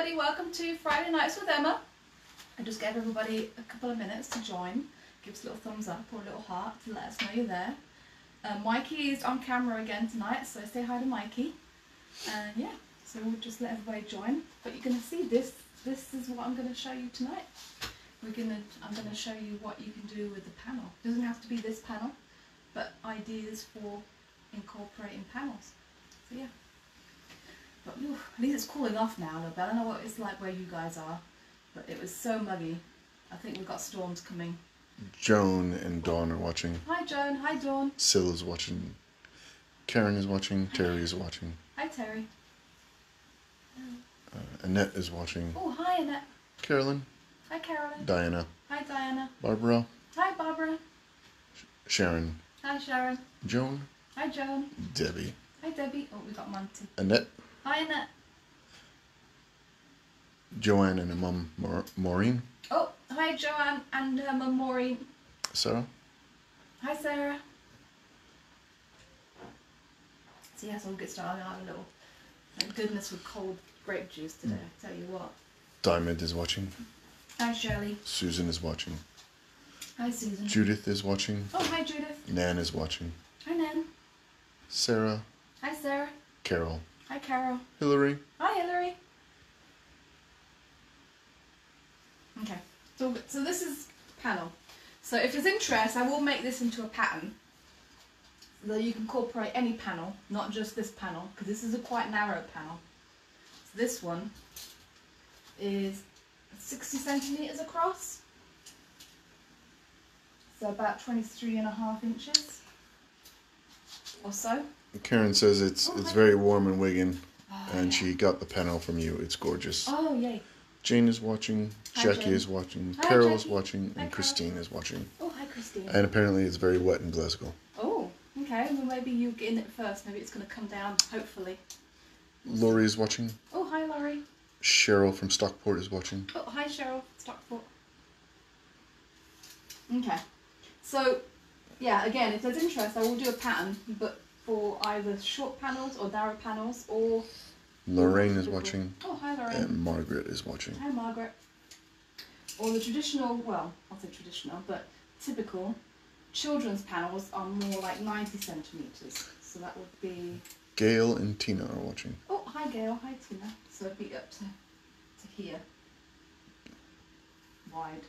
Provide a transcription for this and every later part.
everybody, welcome to Friday Nights with Emma. I just gave everybody a couple of minutes to join. Give us a little thumbs up or a little heart to let us know you're there. Mikey is on camera again tonight, so say hi to Mikey. And yeah, so we'll just let everybody join. But you're going to see this is what I'm going to show you tonight. I'm going to show you what you can do with the panel. It doesn't have to be this panel, but ideas for incorporating panels. So yeah. But at least it's cooling off now a little bit. I don't know what it's like where you guys are, but it was so muggy. I think we've got storms coming. Joan and Dawn are watching. Hi Joan, hi Dawn. Syl is watching. Karen is watching. Terry is watching. Hi Terry. Annette is watching. Oh, hi Annette. Carolyn. Hi Carolyn. Diana. Hi Diana. Barbara. Hi Barbara. Sharon. Hi Sharon. Joan. Hi Joan. Debbie. Hi Debbie. Oh, we got Monty. Annette. Hi Annette. Joanne and her mum Maureen. Oh, hi Joanne and her mum Maureen. Sarah. Hi Sarah. So yes, we'll get started. I have a little, thank goodness, with cold grape juice today. I tell you what. Diamond is watching. Hi Shirley. Susan is watching. Hi Susan. Judith is watching. Oh, hi Judith. Nan is watching. Hi Nan. Sarah. Hi Sarah. Carol. Hi Carol. Hillary. Hi Hillary. Okay, so this is panel. So if there's interest, I will make this into a pattern so that you can incorporate any panel, not just this panel, because this is a quite narrow panel. So this one is 60 centimeters across, so about 23.5 inches or so. Karen says it's very warm in Wigan, and she got the panel from you. It's gorgeous. Oh yay! Jane is watching. Hi, Jackie Jane. is watching. Hi, Carol Jackie. is watching, Hi, and Christine is watching. Oh, hi Christine. And apparently it's very wet in Glasgow. Oh, okay. Well, maybe you get in it first. Maybe it's going to come down. Hopefully. Laurie is watching. Oh, hi Laurie. Cheryl from Stockport is watching. Oh, hi Cheryl, Stockport. Okay, so yeah, again, if there's interest, I will do a pattern, but for either short panels or narrow panels, or Lorraine is watching. Oh, hi Lorraine. And Margaret is watching. Hi Margaret. Or the traditional, well, I'll say traditional, but typical children's panels are more like 90 centimeters. So that would be. Gail and Tina are watching. Oh, hi Gail, hi Tina. So it'd be up to here, wide,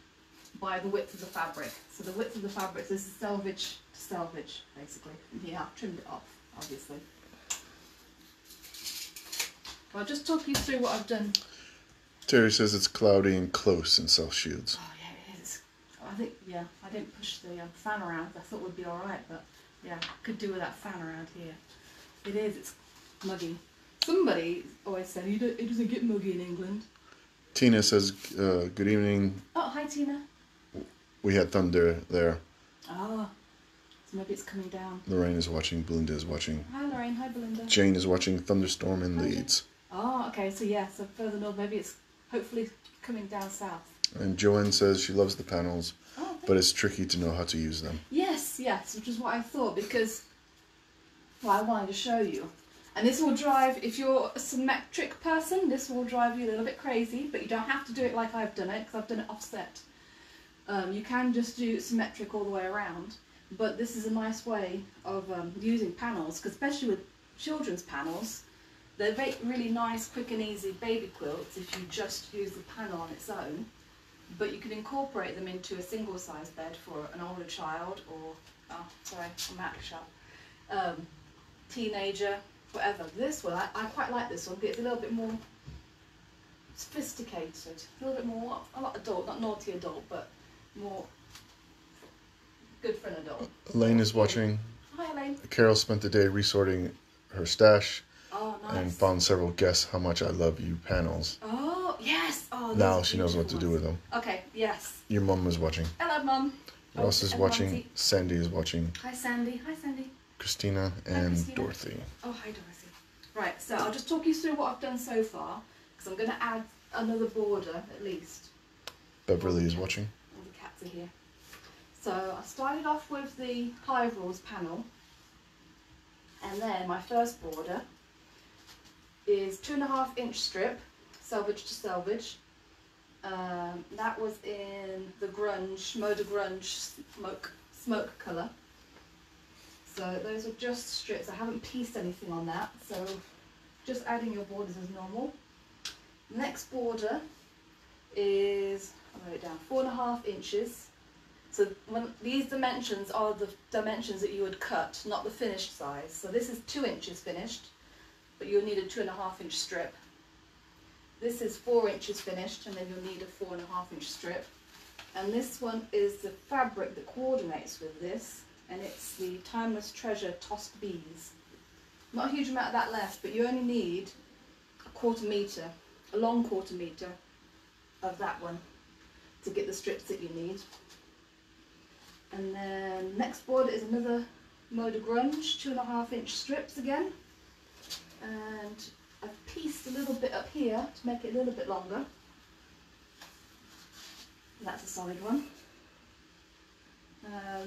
by the width of the fabric. So the width of the fabric, this is selvage to selvage, basically. Yeah, I've trimmed it off, obviously. Well, I'll just talk you through what I've done. Terry says it's cloudy and close in South Shields. Oh yeah, it is. I think, yeah, I didn't push the fan around. I thought it would be alright, but yeah, could do with that fan around here. It is, it's muggy. Somebody always said, it doesn't get muggy in England. Tina says, good evening. Oh, hi Tina. We had thunder there. Ah, so maybe it's coming down. Lorraine is watching. Belinda is watching. Hi Lorraine, hi Belinda. Jane is watching thunderstorm in Leeds. Oh, okay, so yeah, so further north, maybe it's hopefully coming down south. And Joanne says she loves the panels, Oh, but it's tricky to know how to use them. yes, which is what I thought, because, well, I wanted to show you. And this will drive, if you're a symmetric person, this will drive you a little bit crazy, but you don't have to do it like I've done it, because I've done it offset. You can just do symmetric all the way around, but this is a nice way of using panels, because especially with children's panels, they're really nice, quick and easy baby quilts if you just use the panel on its own, but you can incorporate them into a single size bed for an older child or, oh sorry, I'm out of shot, teenager, whatever. This one, I quite like this one, it's a little bit more sophisticated, a little bit more, not adult, not naughty adult, but more good for an adult. Elaine is watching. Hi Elaine. Carol spent the day resorting her stash. Oh, nice. And found several Guess How Much I Love You panels. Oh, yes. Oh, now she knows what to do with them. Okay, yes. Your mum is watching. Hello, Mum. Ross is watching. Monty. Sandy is watching. Hi, Sandy. Hi, Sandy. Christina and Christina. Dorothy. Oh, hi, Dorothy. Right, so I'll just talk you through what I've done so far, because I'm going to add another border, at least. Beverly is watching. All the cats are here. So I started off with the Hive Rules panel, and then my first border is 2.5 inch strip, selvage to selvage. That was in the grunge, Moda Grunge smoke colour. So those are just strips. I haven't pieced anything on that, so just adding your borders as normal. The next border is, I'll write it down, 4.5 inches. So these dimensions are the dimensions that you would cut, not the finished size. So this is 2 inches finished, but you'll need a 2.5 inch strip. This is 4 inches finished, and then you'll need a 4.5 inch strip. And this one is the fabric that coordinates with this, and it's the Timeless Treasure Tossed Bees. Not a huge amount of that left, but you only need a 1/4 metre, a long 1/4 metre of that one to get the strips that you need. And then next border is another Moda Grunge, 2.5 inch strips again. And I've pieced a little bit up here to make it a little bit longer. That's a solid one.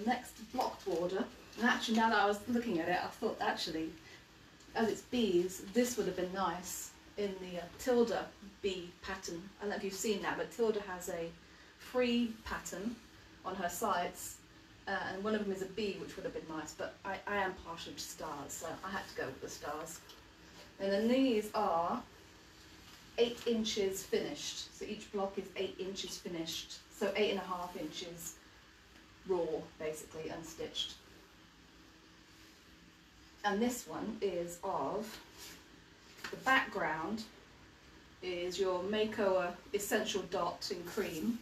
Next block border, and actually now that I was looking at it, I thought actually, as it's bees, this would have been nice in the Tilda bee pattern. I don't know if you've seen that, but Tilda has a free pattern on her sides, and one of them is a bee, which would have been nice, but I am partial to stars, so I had to go with the stars. And then these are 8 inches finished, so each block is 8 inches finished, so 8.5 inches raw, basically, unstitched. And this one is of, the background is your Makeover Essential Dot in cream.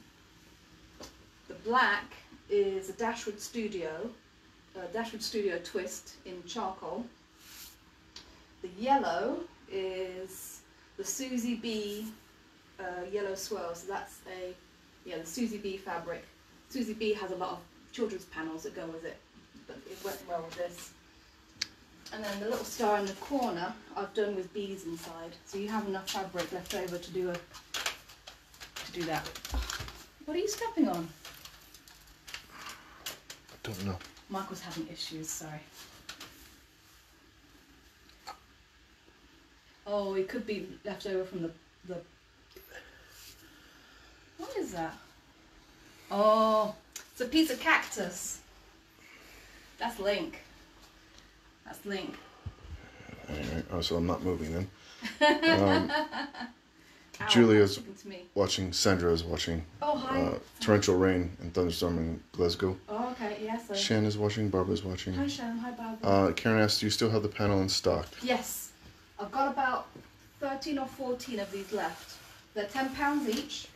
The black is a Dashwood Studio twist in charcoal. The yellow is the Susie B yellow swirl, so that's the Susie B fabric. Susie B has a lot of children's panels that go with it, but it went well with this. And then the little star in the corner I've done with bees inside, so you have enough fabric left over to do that. What are you stepping on? I don't know. Michael's having issues, sorry. Oh, it could be left over from the... What is that? Oh, it's a piece of cactus. That's Link. That's Link. Anyway, so I'm not moving then. Julia's watching, Sandra is watching Torrential Rain and Thunderstorm in Glasgow. Oh, okay, yes. Shan is watching, Barbara's watching. Hi Shan, hi Barbara. Karen asked, do you still have the panel in stock? Yes. I've got about 13 or 14 of these left. They're £10 each.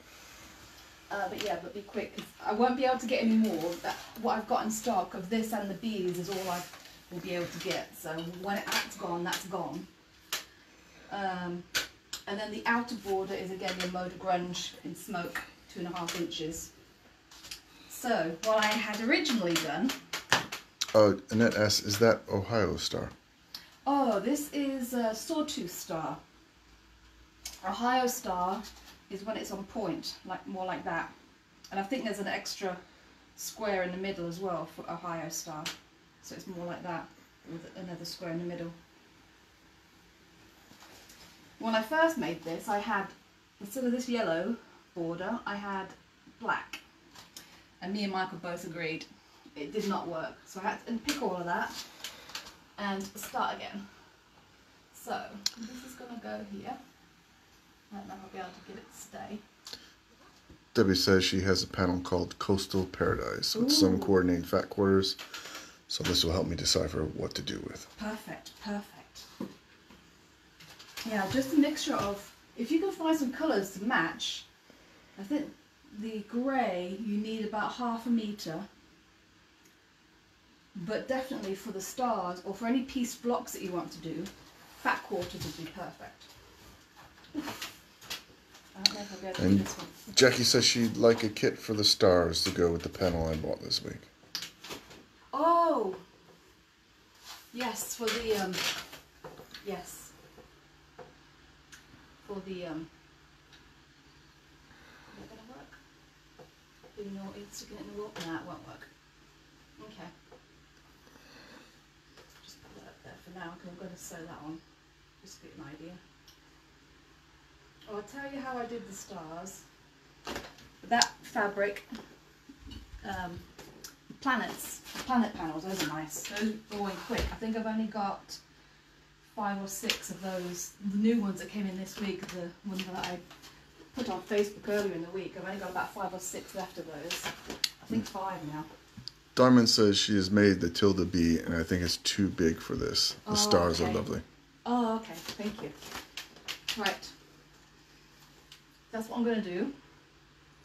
But be quick, because I won't be able to get any more. What I've got in stock of this and the bees is all I will be able to get. So when that's gone, that's gone. And then the outer border is again your Moda Grunge in smoke, 2.5 inches. So what I had originally done... Annette asks, is that Ohio Star? Oh, this is Sawtooth Star. Ohio Star is when it's on point, more like that. And I think there's an extra square in the middle as well for Ohio Star. So it's more like that, with another square in the middle. When I first made this, I had, instead of this yellow border, I had black. And me and Michael both agreed it did not work. So I had to unpick all of that and start again. So this is going to go here. I don't know if I'll be able to get it to stay. Debbie says she has a panel called Coastal Paradise with some coordinating fat quarters. So this will help me decipher what to do with. Perfect, perfect. Yeah, just a mixture of, if you can find some colours to match, I think the grey you need about 1/2 metre. But definitely for the stars or for any piece blocks that you want to do, fat quarters would be perfect. I don't know if I'll be able to do this one. Jackie says she'd like a kit for the stars to go with the panel I bought this week. Oh! Yes, for the, yes. For the, is that going to work? Doing naughty, sticking it in the wall? Nah, it won't work. Okay. Just put that up there for now, because I'm going to sew that on. Just to get an idea. Oh, I'll tell you how I did the stars. That fabric, planet panels, those are nice. Those are going quick. I think I've only got 5 or 6 of those. The new ones that came in this week, the ones that I put on Facebook earlier in the week, I've only got about 5 or 6 left of those. I think 5 now. Darman says she has made the Tilda B, and I think it's too big for this. The stars are lovely. Oh, okay. Thank you. Right. That's what I'm going to do.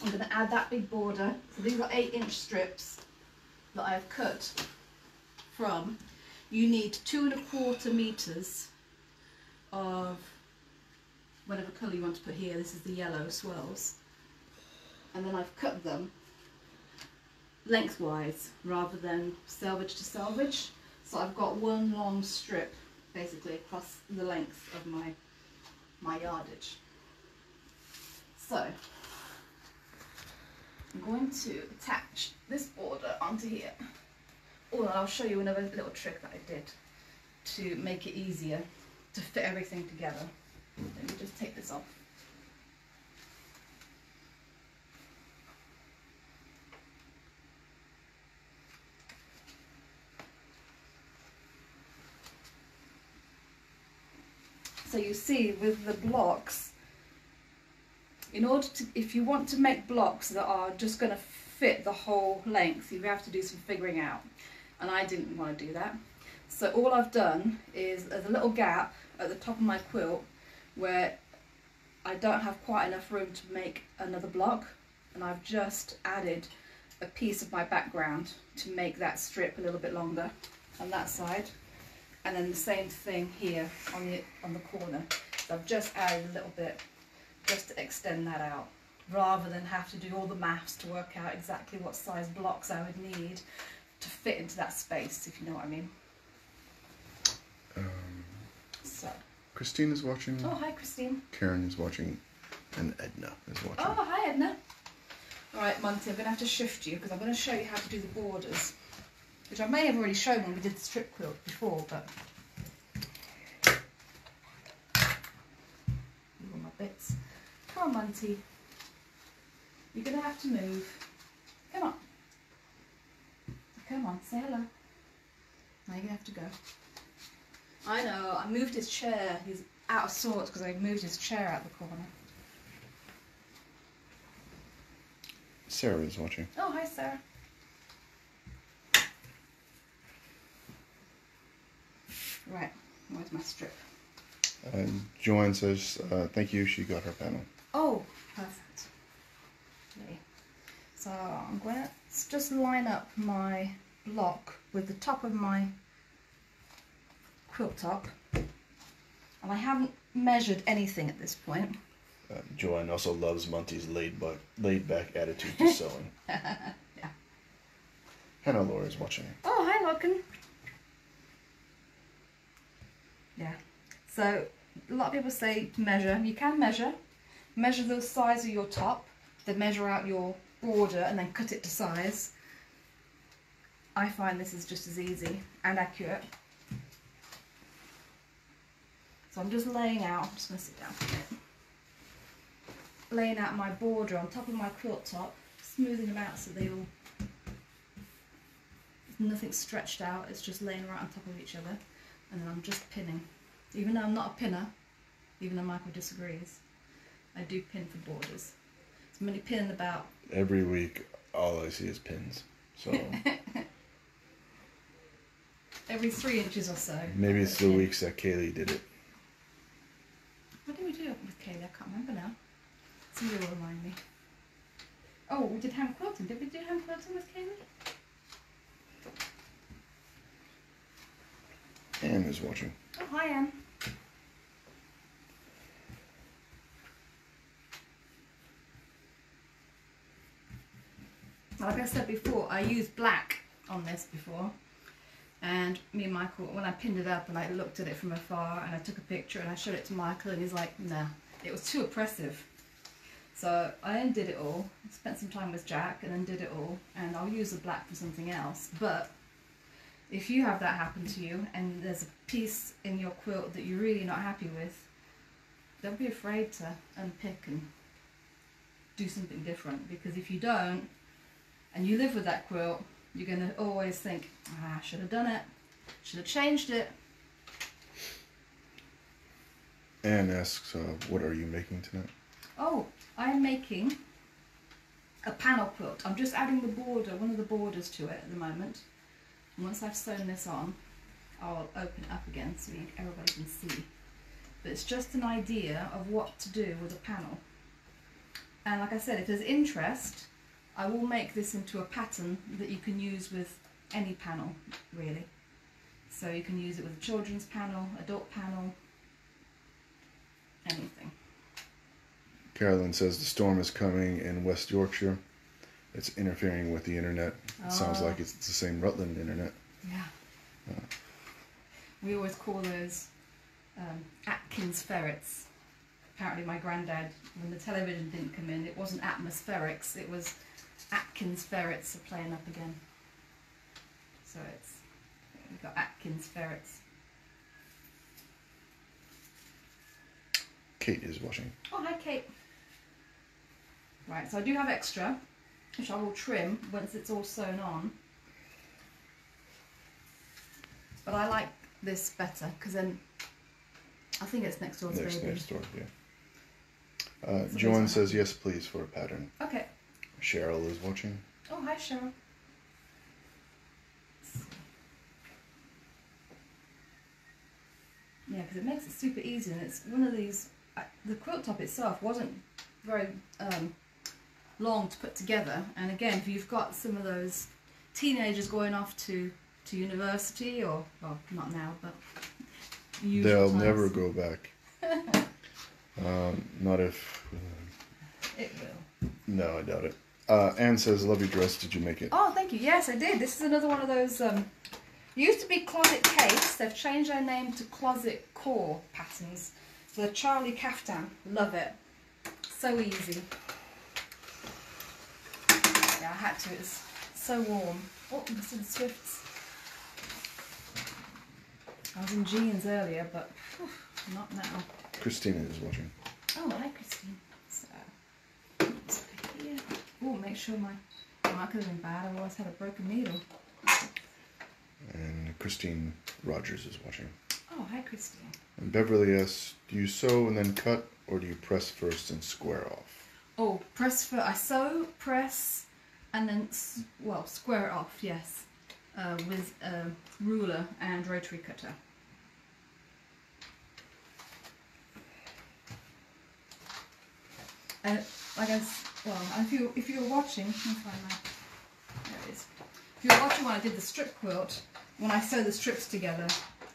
I'm going to add that big border. So these are 8-inch strips that I've cut from. You need 2 1/4 meters of whatever colour you want to put here. This is the yellow swirls. And then I've cut them lengthwise rather than selvage to selvage. So I've got one long strip basically across the length of my yardage. So I'm going to attach this border onto here. Oh, and I'll show you another little trick that I did to make it easier to fit everything together. Let me just take this off. So you see with the blocks, in order to, if you want to make blocks that are just going to fit the whole length, you have to do some figuring out. And I didn't want to do that. So all I've done is there's a little gap at the top of my quilt where I don't have quite enough room to make another block, and I've just added a piece of my background to make that strip a little bit longer on that side. And then the same thing here on the corner. So I've just added a little bit just to extend that out, rather than have to do all the maths to work out exactly what size blocks I would need to fit into that space, if you know what I mean. So Christine is watching. Oh, hi Christine. Karen is watching, and Edna is watching. Oh, hi Edna. Alright Monty, I'm going to have to shift you because I'm going to show you how to do the borders, which I may have already shown when we did the strip quilt before, but you want my bits. Come on Monty, you're going to have to move. Come on. Come on, say hello. Now you're going to have to go. I know, I moved his chair. He's out of sorts because I moved his chair out the corner. Sarah is watching. Oh, hi Sarah. Right, where's my strip? Joanne says, thank you, she got her panel. Oh, perfect. Okay. So I'm going to just line up my block with the top of my quilt top. And I haven't measured anything at this point. Joanne also loves Monty's laid back attitude to sewing. Yeah. Hannah Laura is watching. Oh, hi Logan. Yeah. So a lot of people say to measure. You can measure the size of your top, then measure out your border and then cut it to size. I find this is just as easy and accurate. So I'm just laying out, I'm just going to sit down for a minute. Laying out my border on top of my quilt top, smoothing them out so they all, nothing stretched out, it's just laying right on top of each other. And then I'm just pinning. Even though I'm not a pinner, even though Michael disagrees, I do pin for borders. So I'm only pinning about... Every week, all I see is pins. So every 3 inches or so. Maybe it's the weeks that Kaylee did it. What did we do with Kaylee? I can't remember now. Somebody will remind me. Oh, we did hand quilting. Did we do hand quilting with Kaylee? Anne is watching. Oh, hi Anne. Like I said before, I used black on this before, and me and Michael, when I pinned it up and I looked at it from afar and I took a picture and I showed it to Michael and he's like, nah, it was too oppressive. So I undid it all, spent some time with Jack and undid it all, and I'll use the black for something else. But if you have that happen to you and there's a piece in your quilt that you're really not happy with, don't be afraid to unpick and do something different, because if you don't and you live with that quilt, you're going to always think, I should have done it, should have changed it. Anne asks, what are you making tonight? Oh, I'm making a panel quilt. I'm just adding the border, one of the borders to it at the moment. And once I've sewn this on, I'll open it up again so everybody can see. But it's just an idea of what to do with a panel. And like I said, if there's interest, I will make this into a pattern that you can use with any panel, really. So you can use it with a children's panel, adult panel, anything. Carolyn says the storm is coming in West Yorkshire. It's interfering with the internet. It sounds like it's the same Rutland internet. Yeah. We always call those Atkins ferrets. Apparently my granddad, when the television didn't come in, it wasn't atmospherics, it was Atkins ferrets are playing up again. So we've got Atkins ferrets. Kate is watching. Oh, hi Kate. Right, so I do have extra, which I will trim once it's all sewn on. But I like this better, because then I think it's next door to baby. Next door, yeah. Joanne says yes, please, for a pattern. Okay. Cheryl is watching. Oh, hi, Cheryl. Yeah, because it makes it super easy, and it's one of these. The quilt top itself wasn't very long to put together, and again, if you've got some of those teenagers going off to university, or well, not now, but they'll never go back. Not if. It will. No, I doubt it. Anne says, love your dress. Did you make it? Oh, thank you. Yes, I did. This is another one of those. Used to be Closet Case. They've changed their name to Closet Core patterns. So the Charlie Kaftan. Love it. So easy. Yeah, I had to. It's so warm. Oh, this is the Swifts. I was in jeans earlier, but not now. Christina is watching. Oh, hi, Christine. So, here. Oh, make sure my mark could have been bad. I've always had a broken needle. And Christine Rogers is watching. Oh, hi, Christine. And Beverly asks, do you sew and then cut, or do you press first and square off? Oh, press first. I sew, press, and then, well, square it off, yes. With a ruler and rotary cutter. And I guess, well, if you're watching, let me find my, there it is. If you're watching when I did the strip quilt, when I sew the strips together,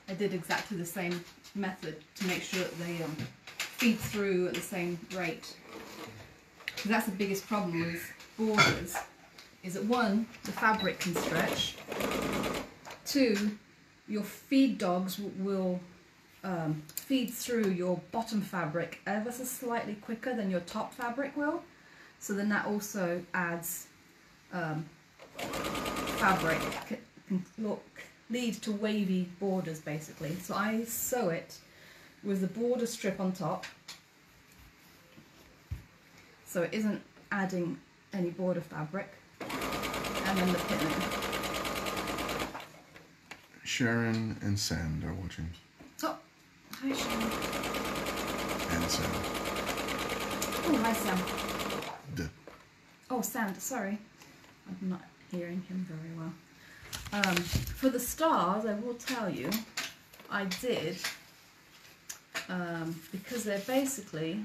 I did exactly the same method to make sure that they feed through at the same rate. Because that's the biggest problem with borders, is that one, the fabric can stretch, two, your feed dogs will feed through your bottom fabric ever so slightly quicker than your top fabric will. So then that also adds fabric, can lead to wavy borders basically. So I sew it with the border strip on top, so it isn't adding any border fabric, and then the pinning. Sharon and Sand are watching. Oh, hi Sharon. And Sam. Oh, hi Sam. Duh. Oh, Sand, sorry. I'm not hearing him very well. For the stars, I will tell you, I did, because they're basically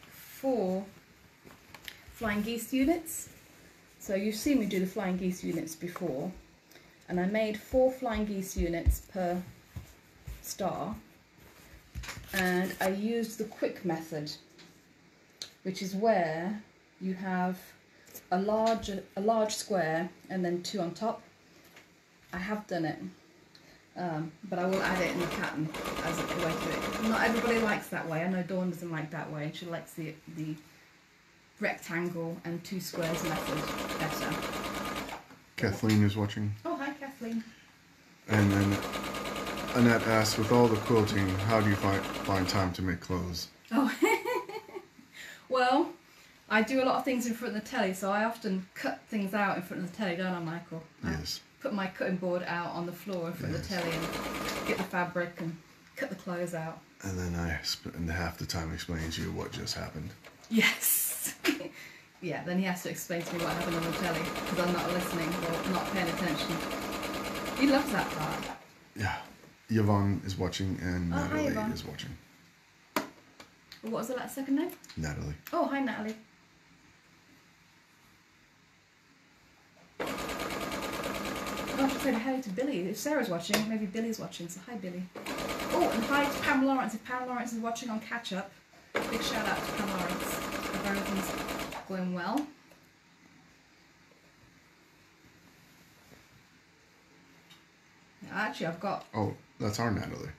four Flying Geese units. So you've seen me do the Flying Geese units before, and I made 4 Flying Geese units per star, and I used the quick method, which is where you have a large square and then 2 on top. I have done it, but I will add it in the pattern as a way to do it. Not everybody likes that way. I know Dawn doesn't like that way. She likes the rectangle and 2 squares method better. Kathleen is watching. Oh, hi Kathleen. And then Annette asks, with all the quilting, how do you find time to make clothes? Oh, well, I do a lot of things in front of the telly, so I often cut things out in front of the telly, don't I, Michael? Yes. I put my cutting board out on the floor in front of the telly and get the fabric and cut the clothes out. And then I spend half the time explaining to you what just happened. Yes. Yeah, then he has to explain to me what happened on the telly because I'm not listening or not paying attention. He loves that part. Yeah. Yvonne is watching and Natalie is watching. What was the last second name? Natalie. Oh, hi Natalie. Oh, I should say hi to Billy. If Sarah's watching, maybe Billy's watching, so hi Billy. Oh, and hi to Pam Lawrence. If Pam Lawrence is watching on Catch Up, big shout out to Pam Lawrence. If everything's going well. Actually, I've got... Oh, that's our Natalie.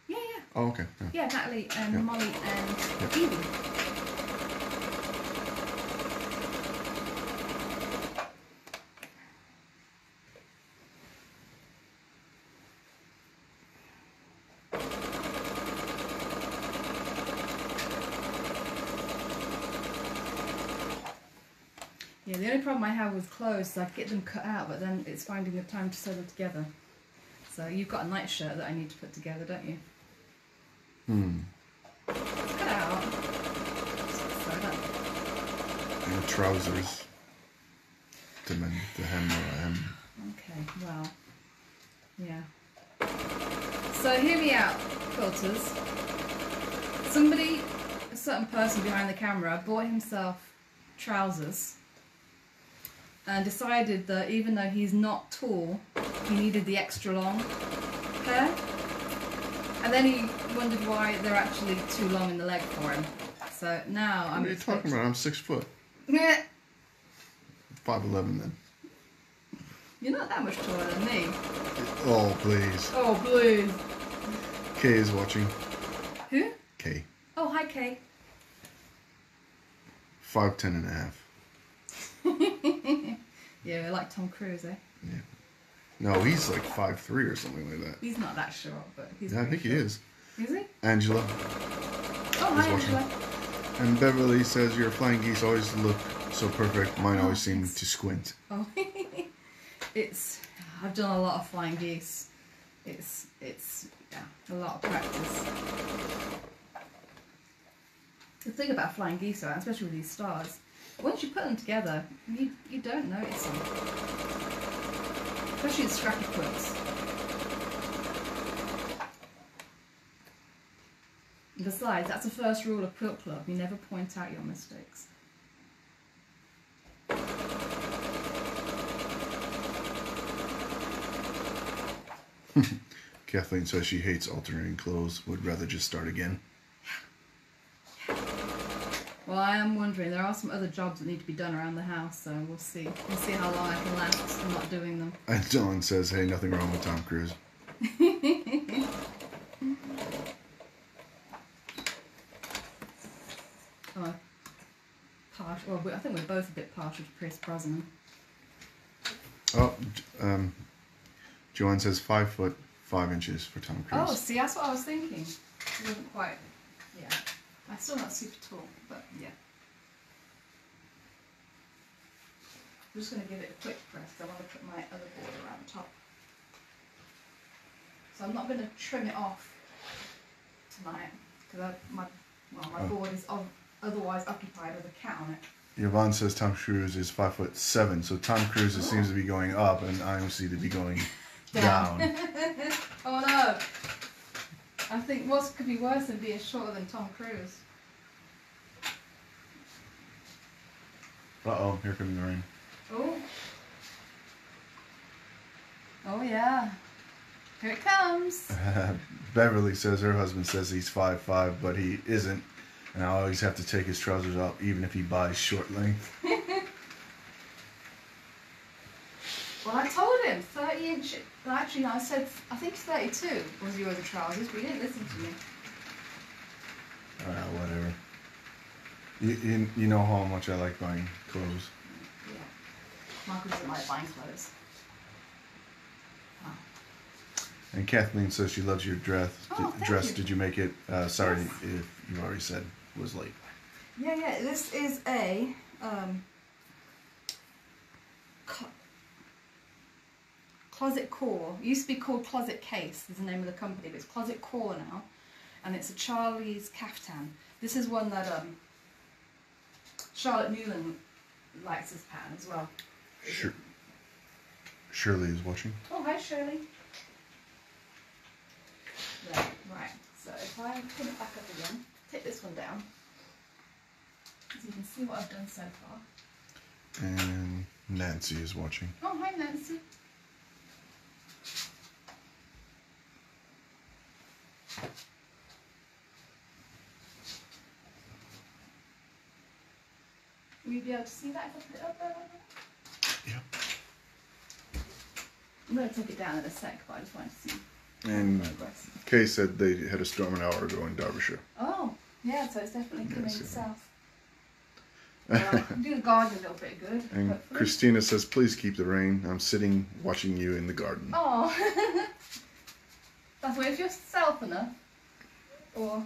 Yeah. Oh, okay. Yeah, Natalie and Molly and Evie. Yeah, the only problem I have with clothes is I get them cut out, but then it's finding the time to sew them together. So you've got a nightshirt that I need to put together, don't you? It's cut out. Sew that. And trousers. To mend the hem or a hem. Okay, well, yeah. So hear me out, quilters. Somebody, a certain person behind the camera, bought himself trousers and decided that even though he's not tall, he needed the extra long pair. And then he wondered why they're actually too long in the leg for him. So now I'm... What are you talking about? I'm 6 foot. 5'11" then. You're not that much taller than me. Oh, please. Oh, please. Kay is watching. Who? Kay. Oh, hi, Kay. 5'10" and a half. Yeah, like Tom Cruise, eh? Yeah. No, he's like 5'3" or something like that. He's not that short, but he's... Yeah, I think short. he is. Is he? Angela. Oh, hi, watching. Angela. And Beverly says, your flying geese always look so perfect. Mine always seem to squint. Oh, I've done a lot of flying geese. It's a lot of practice. The thing about flying geese, though, especially with these stars, once you put them together, you don't notice them. Especially in scrappy quilts. Besides, that's the first rule of Quilt Club. You never point out your mistakes. Kathleen says she hates alternating clothes, would rather just start again. Well, I am wondering, there are some other jobs that need to be done around the house, so we'll see. We'll see how long I can last not doing them. And Dawn says, hey, nothing wrong with Tom Cruise. Oh, well, I think we're both a bit partial to Pierce Brosnan. Oh, Joanne says 5 foot 5 inches for Tom Cruise. Oh, see, that's what I was thinking. It wasn't quite, yeah. I'm still not super tall, but yeah. I'm just going to give it a quick press. I want to put my other board around the top. So I'm not going to trim it off tonight because my board is otherwise occupied with a cat on it. Yvonne says Tom Cruise is 5'7", so Tom Cruise seems to be going up, and I seem to be going down. Oh no! I think what could be worse than being shorter than Tom Cruise? Uh-oh, here comes the rain. Oh. Oh yeah. Here it comes. Beverly says her husband says he's 5'5", but he isn't. And I always have to take his trousers off, even if he buys short length. Well, I told him 30 inches. Well, actually, no, I said, I think 32 was yours, the trousers, but he didn't listen to me. Whatever. You know how much I like buying clothes. Yeah. Michael doesn't like buying clothes. Oh. And Kathleen says she loves your dress. Oh, dress. you. Did you make it? Sorry Yes. if you already said it was late. Yeah. This is a Closet Core. It used to be called Closet Case, is the name of the company, but it's Closet Core now. And it's a Charlie's caftan. This is one that Charlotte Newland likes this pattern as well. Sure. Shirley is watching. Oh, hi Shirley. Right, so if I put it back up again, take this one down, so you can see what I've done so far. And Nancy is watching. Oh, hi Nancy. Will you be able to see that if I put it up there like that? Yeah. I'm going to take it down in a sec, but I just wanted to see. And Kay said they had a storm an hour ago in Derbyshire. Oh, yeah, so it's definitely coming Yes, yeah. south. Well, do the garden a little bit good. And hopefully. Christina says, please keep the rain. I'm sitting watching you in the garden. Oh, that's why if you're south enough or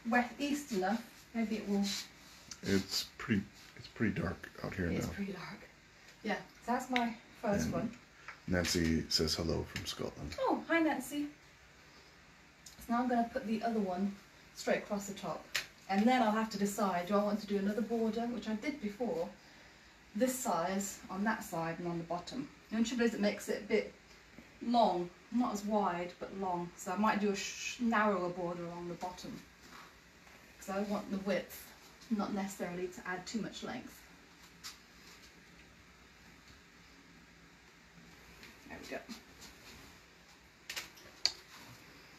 west east enough, maybe it will. It's pretty dark out here now. It's pretty dark. Yeah, so that's my first And one. Nancy says hello from Scotland. Oh, hi Nancy. So now I'm going to put the other one straight across the top. And then I'll have to decide, do I want to do another border, which I did before, this size on that side and on the bottom. The only trouble is it makes it a bit long, not as wide, but long. So I might do a narrower border along the bottom. Because I want the width, not necessarily to add too much length. There we go.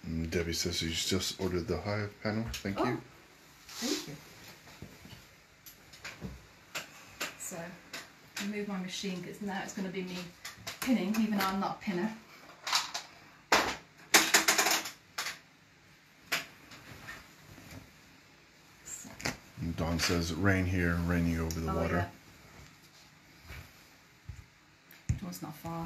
And Debbie says she's just ordered the hive panel. Thank you. Thank you. So, I move my machine because now it's going to be me pinning, even though I'm not a pinner. So. And Dawn says rain here, raining over the water. Yeah. It's not far.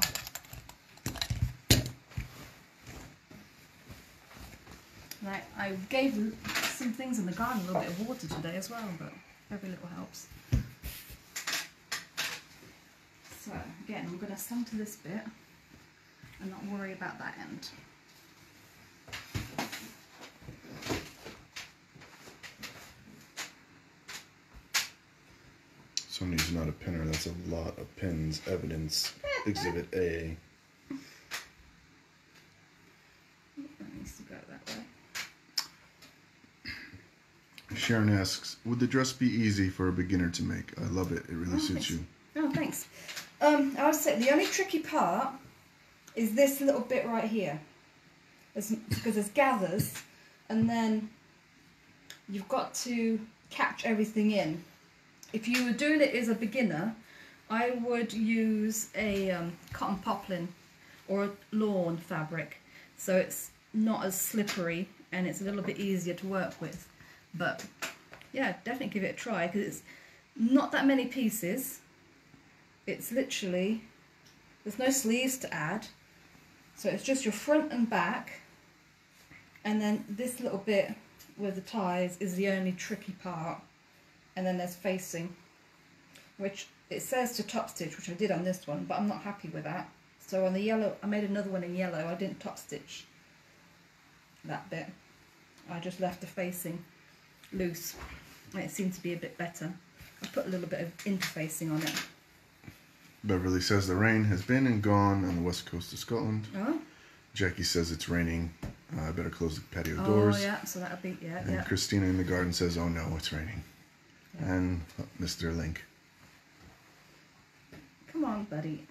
Right, I gave some things in the garden a little bit of water today as well, but every little helps. So again, I'm going to stand to this bit and not worry about that end. Somebody's not a pinner. That's a lot of pins. Evidence. Exhibit A. That needs to go that way. Sharon asks, would the dress be easy for a beginner to make? I love it. It really suits you. Oh, thanks. I would say the only tricky part is this little bit right here. Because there's gathers, and then you've got to catch everything in. If you were doing it as a beginner, I would use a cotton poplin or a lawn fabric, so it's not as slippery and it's a little bit easier to work with. But yeah, definitely give it a try, because it's not that many pieces. It's literally, there's no sleeves to add, so it's just your front and back, and then this little bit with the ties is the only tricky part, and then there's facing, which it says to top stitch, which I did on this one, but I'm not happy with that. So on the yellow, I made another one in yellow. I didn't top stitch that bit. I just left the facing loose, and it seemed to be a bit better. I put a little bit of interfacing on it. Beverly says the rain has been and gone on the west coast of Scotland. Oh. Jackie says it's raining. I better close the patio doors. Oh yeah, so that'll be, yeah, And yeah. Christina in the garden says, oh no, it's raining. Yeah. And Mr. Link. Come on, buddy.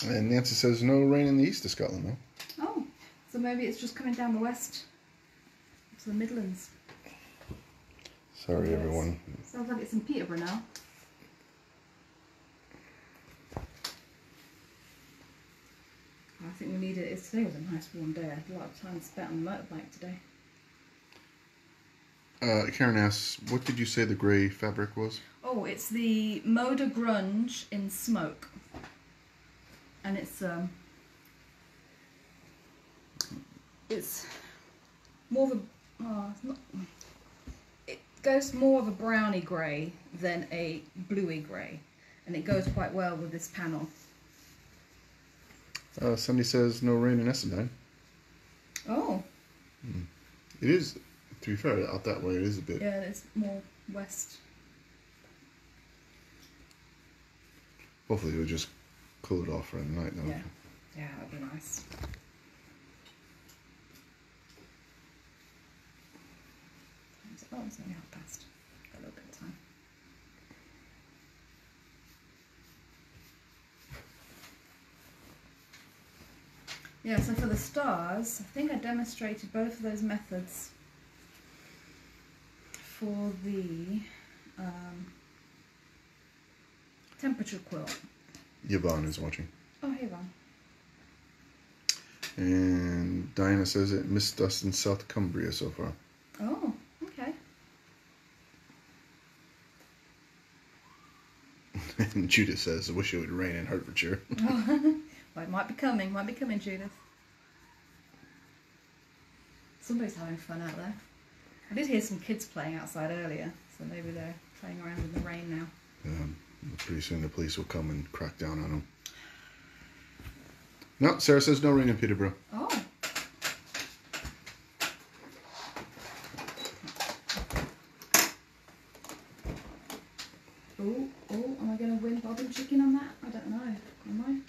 And Nancy says no rain in the east of Scotland, though. Oh, so maybe it's just coming down the west to the Midlands. Sorry, Yes. everyone. Sounds like it's in Peterborough now. I think we need it. Today was a nice warm day. I had a lot of time spent on the motorbike today. Karen asks, what did you say the grey fabric was? Oh, it's the Moda Grunge in Smoke. And it's more of a, it goes more of a browny grey than a bluey grey. And it goes quite well with this panel. Somebody says no rain in Essendon. Oh. It is, to be fair, out that way it is a bit. Yeah, it's more west. Hopefully it'll just cool it off for the night now. Yeah, yeah, that'd be nice. Oh, it's only 1:30. Got a little bit of time. Yeah, so for the stars, I think I demonstrated both of those methods for the temperature quilt. Yvonne is watching. Oh, hey, Yvonne. And Diana says it missed us in South Cumbria so far. Oh, okay. And Judith says, I wish it would rain in Hertfordshire. Well, it might be coming, Judith. Somebody's having fun out there. I did hear some kids playing outside earlier, so maybe they're playing around in the rain now. Pretty soon the police will come and crack down on them. No, Sarah says no rain in Peterborough. Oh. Oh, am I going to win bobbin chicken on that? I don't know. Am I?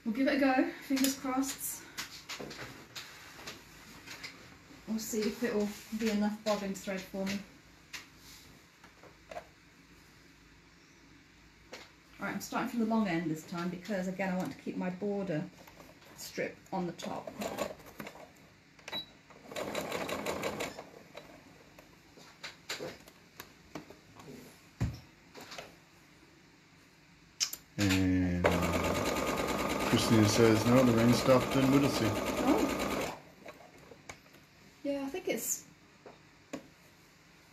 We'll give it a go, fingers crossed. We'll see if it will be enough bobbin thread for me. Alright, I'm starting from the long end this time because, again, I want to keep my border strip on the top. And Christina says, no, the rain stopped in Whittlesey. Oh. Yeah, I think it's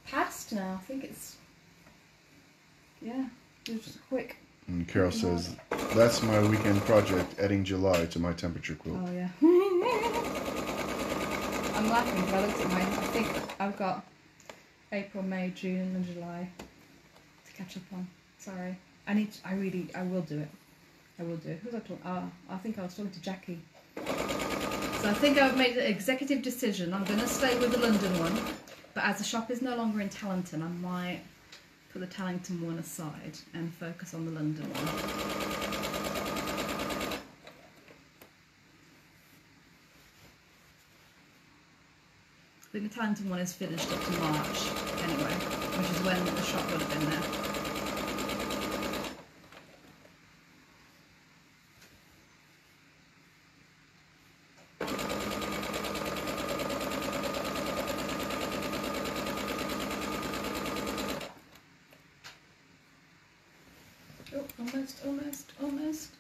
past now. I think it's, yeah, it was just quick. And Carol says, that's my weekend project, adding July to my temperature quilt. Oh, yeah. I'm laughing because I looked at mine. I think I've got April, May, June and July to catch up on. Sorry. I will do it. I will do it. Who was I talking? I think I was talking to Jackie. So I think I've made an executive decision. I'm going to stay with the London one. But as the shop is no longer in Tallington, I might put the Tallington one aside and focus on the London one. I think the Tallington one is finished up to March anyway, which is when the shop would have been there. Almost.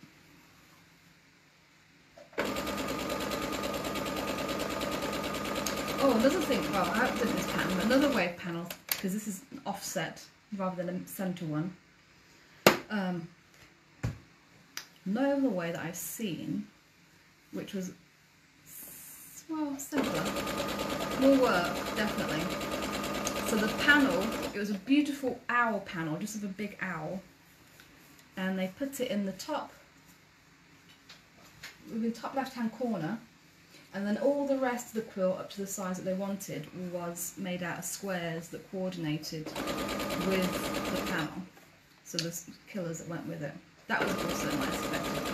Oh, another thing, well, I haven't done this panel, another wave panel, because this is an offset rather than a centre one. No other way that I've seen, which was, well, simpler, more work, definitely. So the panel, it was a beautiful owl panel, just of a big owl. And they put it in the top left-hand corner, and then all the rest of the quilt up to the size that they wanted was made out of squares that coordinated with the panel. So the killers that went with it. That was also a nice effective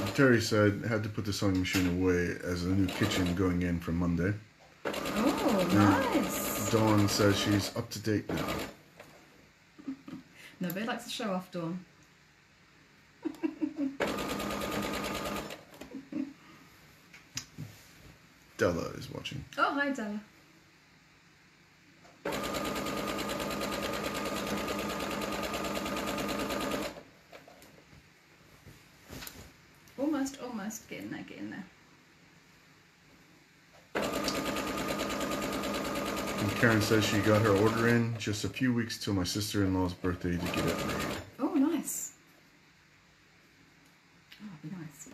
quilt. Terry said had to put the sewing machine away as a new kitchen going in from Monday. Oh, nice. Dawn says she's up to date now. Nobody likes to show off, Dawn. Della is watching. Oh, hi, Della. almost. Get in there. And Karen says she got her order in just a few weeks till my sister-in-law's birthday to get it made. Oh, nice. Oh, that'd be nice.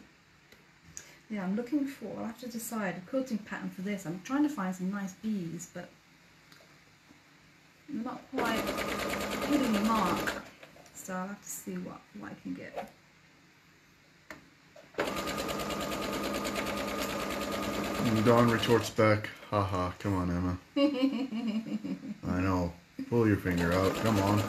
Yeah, I'm looking for, I'll have to decide a quilting pattern for this. I'm trying to find some nice bees, but I'm not quite hitting the mark. So I'll have to see what I can get. And Dawn retorts back, haha, come on, Emma. I know. Pull your finger out, come on.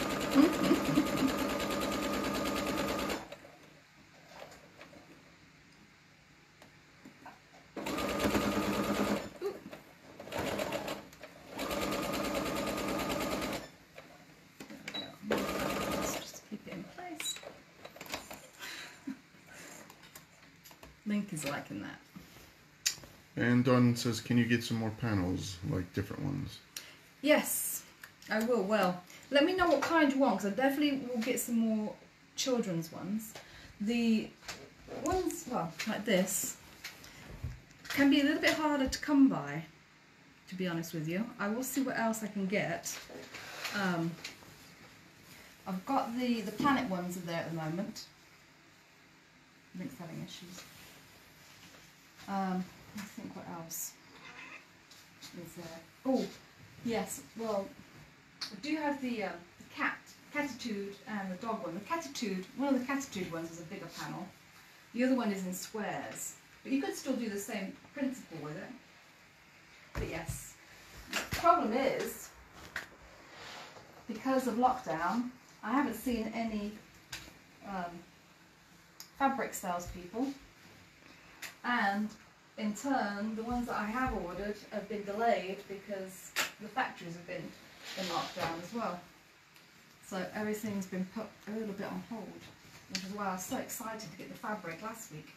Link is liking that. And Dawn says, can you get some more panels, like different ones? Yes, I will. Well, let me know what kind you want, because I definitely will get some more children's ones. The ones, well, like this, can be a little bit harder to come by, to be honest with you. I will see what else I can get. I've got the planet ones are there at the moment. Link's having issues. Let's think what else is there. Oh, yes, well, I do have the catitude and the dog one. The catitude, one of the catitude ones is a bigger panel. The other one is in squares. But you could still do the same principle with it. But yes, the problem is, because of lockdown, I haven't seen any fabric salespeople, and in turn, the ones that I have ordered have been delayed because the factories have been in lockdown as well. So everything's been put a little bit on hold, which is why I was so excited to get the fabric last week.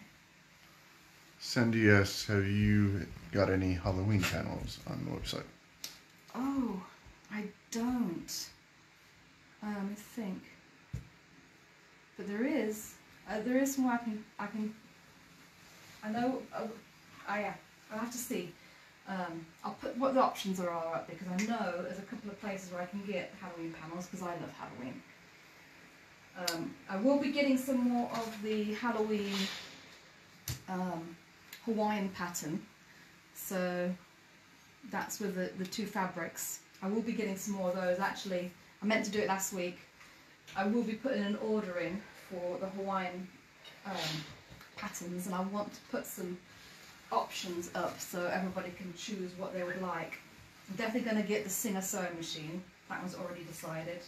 Sandy asks, have you got any Halloween panels on the website? Oh, I don't. Let me think. But there is more I know. Yeah, I'll have to see. I'll put what the options are up, because I know there's a couple of places where I can get Halloween panels, because I love Halloween. I will be getting some more of the Halloween Hawaiian pattern. So that's with the two fabrics. I will be getting some more of those. Actually, I meant to do it last week. I will be putting an order in for the Hawaiian patterns, and I want to put some options up so everybody can choose what they would like. I'm definitely going to get the Singer sewing machine. That was already decided.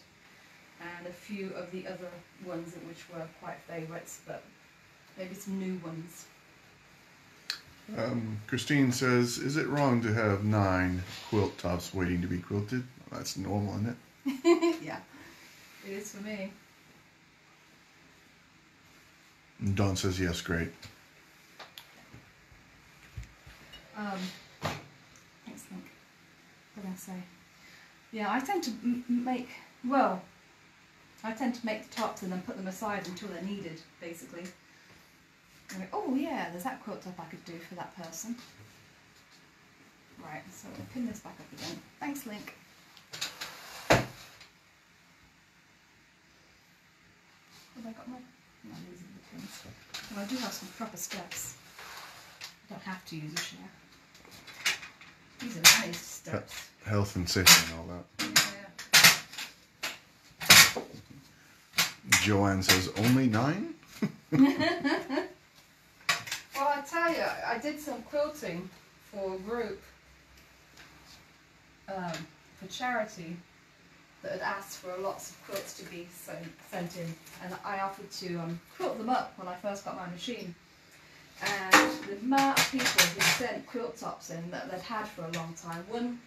And a few of the other ones which were quite favourites, but maybe some new ones. Christine says, is it wrong to have 9 quilt tops waiting to be quilted? Well, that's normal, isn't it? Yeah, it is for me. And Dawn says, yes, great. Thanks, Nick. What did I say? Yeah, I tend to make the tops and then put them aside until they're needed, basically. And oh yeah, there's that quilt top I could do for that person. Right, so I'll pin this back up again. Thanks, Link. Have I got my... No, these are the pins. Well, I do have some proper steps. I don't have to use a shear. These are nice steps. Health and safety and all that. Yeah. Joanne says, only 9? Well, I tell you, I did some quilting for a group for charity that had asked for lots of quilts to be sent in, and I offered to quilt them up when I first got my machine. And the amount of people who sent quilt tops in that they'd had for a long time. One,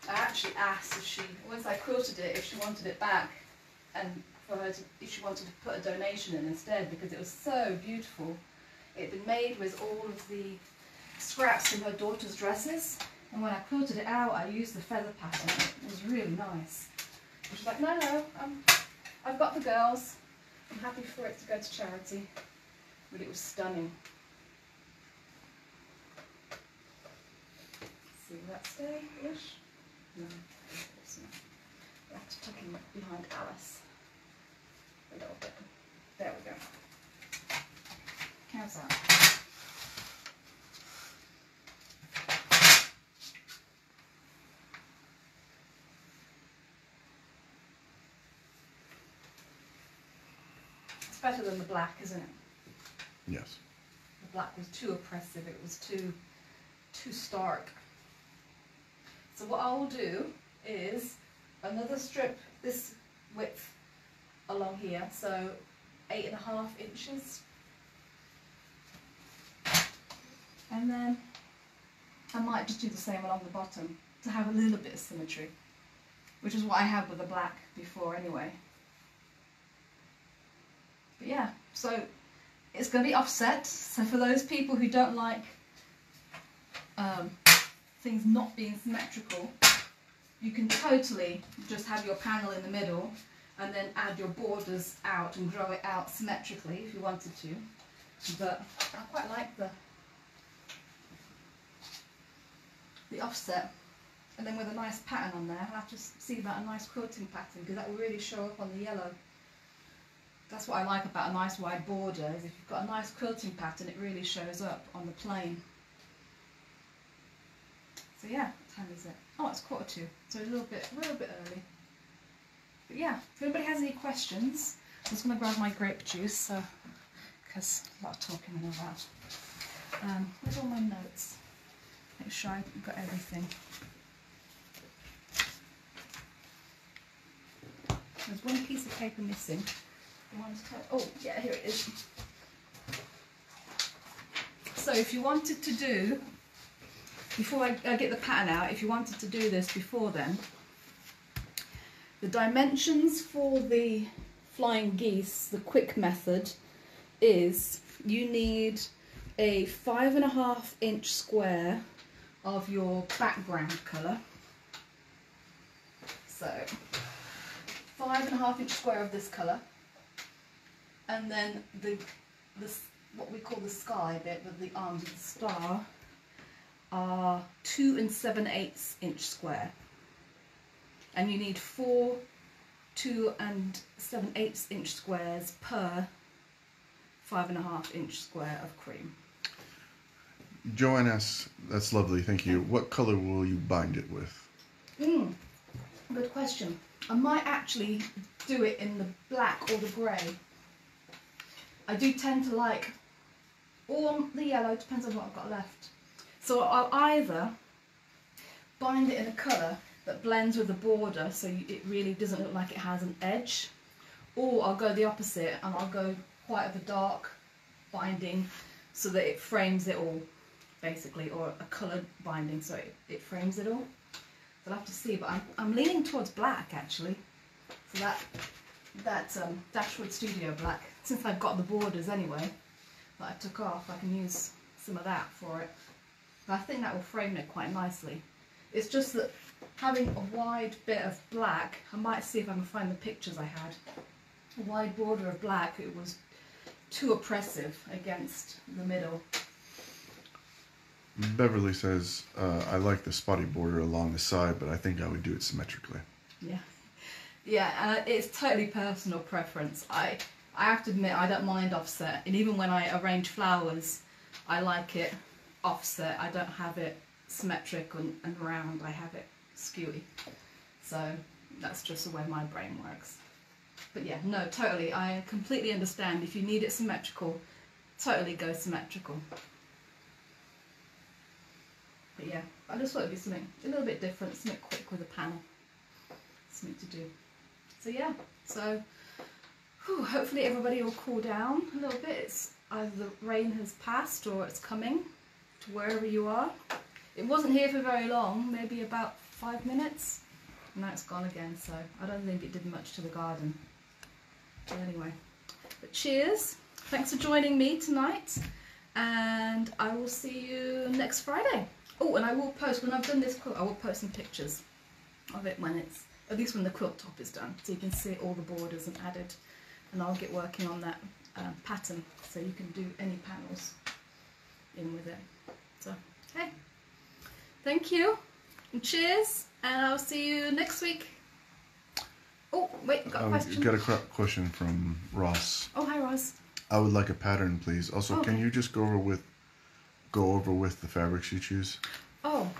I actually asked if once I quilted it, if she wanted it back, and for her if she wanted to put a donation in instead, because it was so beautiful. It had been made with all of the scraps from her daughter's dresses, and when I quilted it out, I used the feather pattern. It was really nice. And she's like, no, I've got the girls. I'm happy for it to go to charity. But it was stunning. that stay-ish? No, it's not. I have to tuck him behind Alice a little bit. There we go. How's that? It's better than the black, isn't it? Yes. The black was too oppressive. It was too stark. So what I will do is another strip this width along here, so 8.5 inches. And then I might just do the same along the bottom to have a little bit of symmetry, which is what I had with the black before anyway. But yeah, so it's going to be offset. So for those people who don't like things not being symmetrical, you can totally just have your panel in the middle and then add your borders out and grow it out symmetrically if you wanted to. But I quite like the offset, and then with a nice pattern on there. I'll have to see about a nice quilting pattern because that will really show up on the yellow. That's what I like about a nice wide border, is if you've got a nice quilting pattern, it really shows up on the plain. So yeah, what time is it? Oh, it's 1:45, so a little bit early. But yeah, if anybody has any questions, I'm just going to grab my grape juice, because a lot of talking and all that. Where's all my notes? Make sure I've got everything. There's one piece of paper missing. Oh, yeah, here it is. So if you wanted to do, before I get the pattern out, if you wanted to do this before then, the dimensions for the flying geese, the quick method, is you need a 5.5 inch square of your background colour. So 5.5 inch square of this colour, and then the what we call the sky bit with the arms of the star are 2 7/8 inch square, and you need 4 2 7/8 inch squares per 5.5 inch square of cream. Joanne asks, that's lovely, thank you. What color will you bind it with? Good question. I might actually do it in the black or the grey. I do tend to like, or the yellow, depends on what I've got left. So I'll either bind it in a colour that blends with the border so it really doesn't look like it has an edge, or I'll go the opposite and I'll go quite of a dark binding so that it frames it all, basically, or a coloured binding so it frames it all. So I'll have to see, but I'm leaning towards black actually. So that Dashwood Studio black, since I've got the borders anyway that I took off, I can use some of that for it. But I think that will frame it quite nicely. It's just that having a wide bit of black, I might see if I can find the pictures I had. A wide border of black, it was too oppressive against the middle. Beverly says, I like the spotty border along the side, but I think I would do it symmetrically. Yeah. Yeah, it's totally personal preference. I have to admit, I don't mind offset, and even when I arrange flowers, I like it offset. I don't have it symmetric and round, I have it skewy. So that's just the way my brain works. But yeah, no, totally, I completely understand. If you need it symmetrical, totally go symmetrical. But yeah, I just thought it'd be something a little bit different, something quick with a panel, something to do. So yeah, so hopefully everybody will cool down a little bit. It's either the rain has passed or it's coming to wherever you are. It wasn't here for very long, maybe about 5 minutes. Now it's gone again, so I don't think it did much to the garden. But anyway, but cheers. Thanks for joining me tonight, and I will see you next Friday. Oh, and I will post, when I've done this quilt, I will post some pictures of it when it's, at least when the quilt top is done, so you can see all the borders and added, and I'll get working on that pattern so you can do any panels in with it. So, hey, thank you. And cheers, and I'll see you next week. Oh, wait, got a question. Got a question from Ross. Oh, hi, Ross. I would like a pattern, please. Also, Okay. can you just go over with the fabrics you choose? Oh,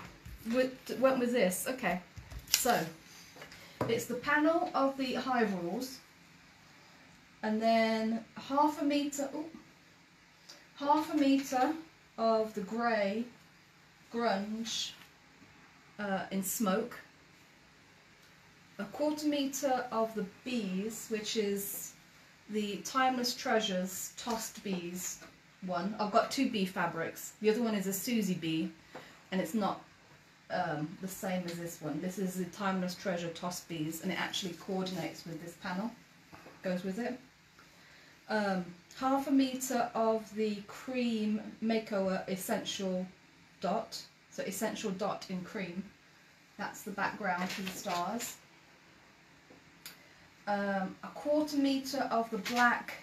went with this. Okay, so it's the panel of the hive rules, and then half a meter of the grey grunge in smoke, a 1/4 meter of the bees, which is the Timeless Treasures tossed bees one. I've got 2 bee fabrics. The other one is a Susie bee, and it's not the same as this one. This is the Timeless Treasure tossed bees, and it actually coordinates with this panel, goes with it. Half a meter of the cream makeover essential dot, so essential dot in cream. That's the background for the stars. A 1/4 meter of the black,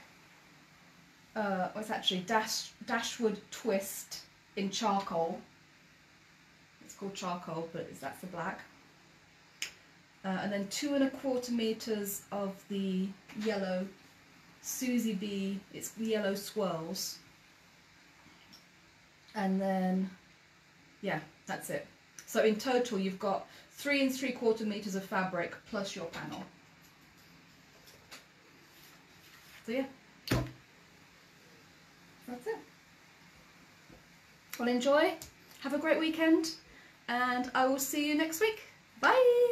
it's actually Dashwood Twist in charcoal. It's called charcoal, but that's the black. And then 2 1/4 meters of the yellow Susie bee, it's the yellow swirls. And then, yeah, that's it. So in total you've got 3 3/4 meters of fabric plus your panel. So yeah, that's it. Well, enjoy, have a great weekend, and I will see you next week. Bye!